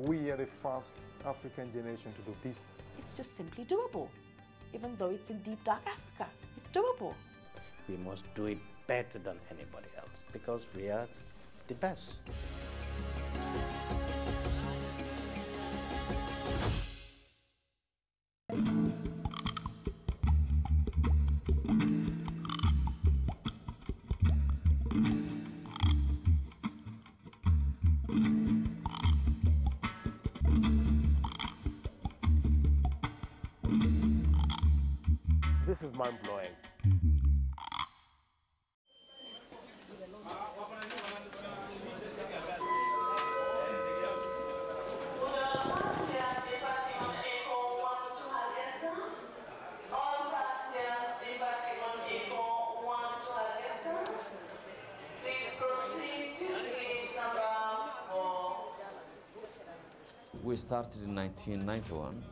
We are the first African generation to do business. It's just simply doable. Even though it's in deep, dark Africa, it's doable. We must do it better than anybody else because we are the best. This is mind-blowing. We started in 1991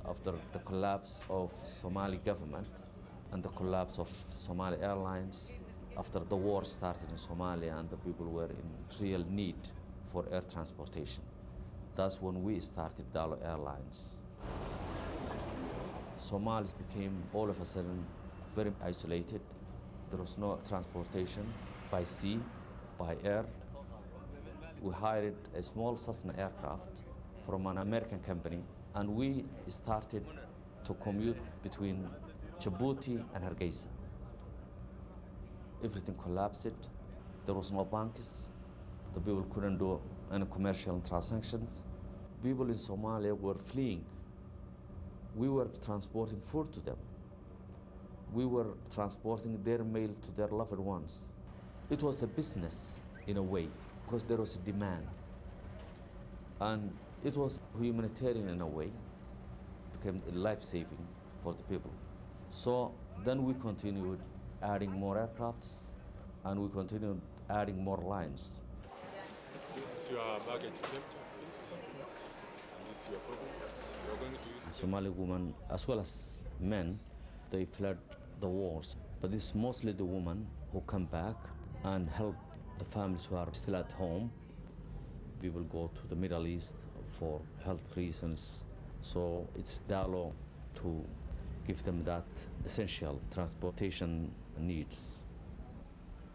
after the collapse of Somali government and the collapse of Somali Airlines, after the war started in Somalia and the people were in real need for air transportation. That's when we started Dalo Airlines. Somalis became all of a sudden very isolated. There was no transportation by sea, by air. We hired a small Cessna aircraft from an American company, and we started to commute between Djibouti and Hargeisa. Everything collapsed. There was no banks. The people couldn't do any commercial transactions. People in Somalia were fleeing. We were transporting food to them. We were transporting their mail to their loved ones. It was a business in a way, because there was a demand. And it was humanitarian in a way, became life-saving for the people. So then we continued adding more aircrafts, and we continued adding more lines. This is your baggage claim, please. And this is your problems. You're going to use Somali women, as well as men, they fled the wars. But it's mostly the women who come back and help the families who are still at home. People go to the Middle East for health reasons. So it's Dalo to give them that essential transportation needs.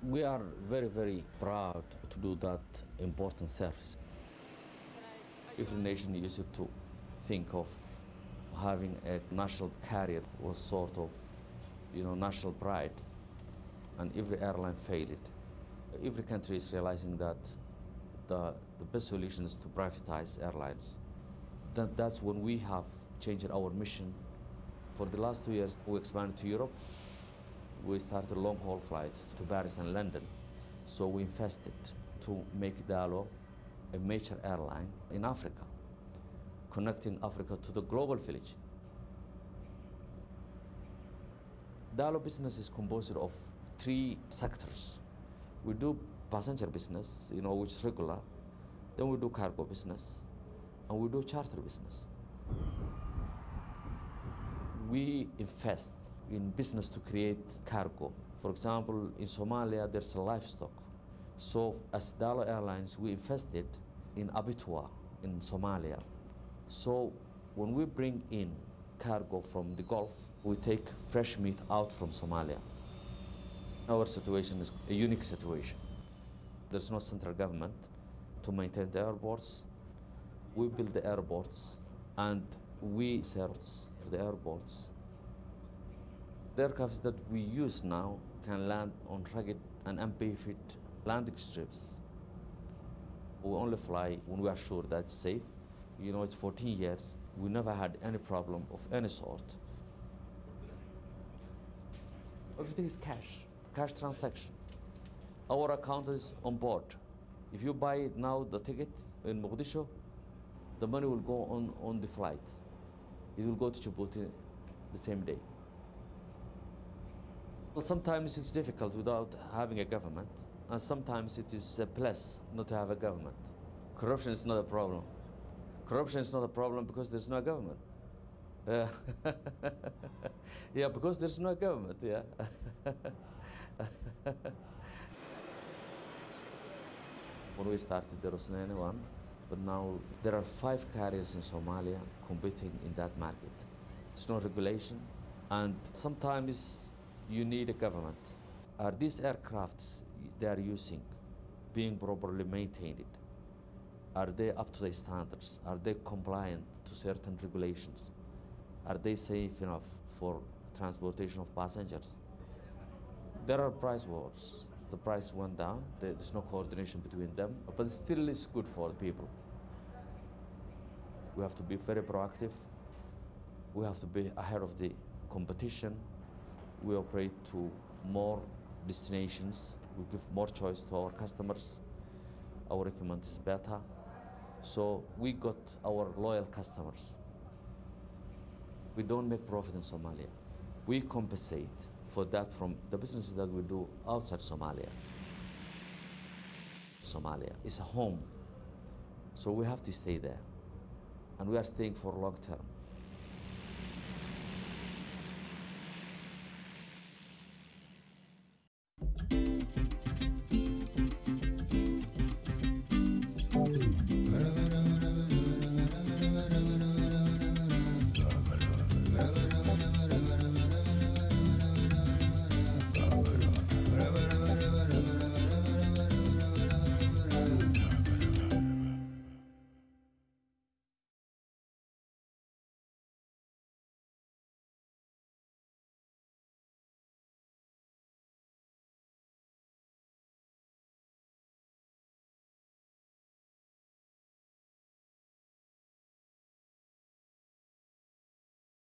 We are very, very proud to do that important service. Every nation used to think of having a national carrier was sort of, national pride, and every airline failed it. Every country is realizing that the best solution is to privatize airlines. That's when we have changed our mission. For the last 2 years, we expanded to Europe. We started long-haul flights to Paris and London. So we invested to make Dalo a major airline in Africa, connecting Africa to the global village. Dalo business is composed of 3 sectors. We do passenger business, which is regular. Then we do cargo business, and we do charter business. We invest in business to create cargo. For example, in Somalia, there's a livestock. So as Dalo Airlines, we invested in Pineauâ in Somalia. So when we bring in cargo from the Gulf, we take fresh meat out from Somalia. Our situation is a unique situation. There's no central government to maintain the airports. We build the airports, and we search for the airports. The aircrafts that we use now can land on rugged and unpaved landing strips. We only fly when we are sure that's safe. It's 14 years. We never had any problem of any sort. Everything is cash transaction. Our account is on board. If you buy now the ticket in Mogadishu, the money will go on the flight. It will go to Djibouti the same day. Well, sometimes it's difficult without having a government, and sometimes it is a plus not to have a government. Corruption is not a problem. Corruption is not a problem because there's no government. Yeah, because there's no government, yeah. When we started, there was anyone. But now there are 5 carriers in Somalia competing in that market. There's no regulation, and sometimes you need a government. Are these aircrafts they are using being properly maintained? Are they up to the standards? Are they compliant to certain regulations? Are they safe enough for transportation of passengers? There are price wars. The price went down. There's no coordination between them, but still it's good for the people. We have to be very proactive. We have to be ahead of the competition. We operate to more destinations. We give more choice to our customers. Our equipment is better. So we got our loyal customers. We don't make profit in Somalia. We compensate for that from the businesses that we do outside Somalia. Somalia is a home, so we have to stay there. And we are staying for long term.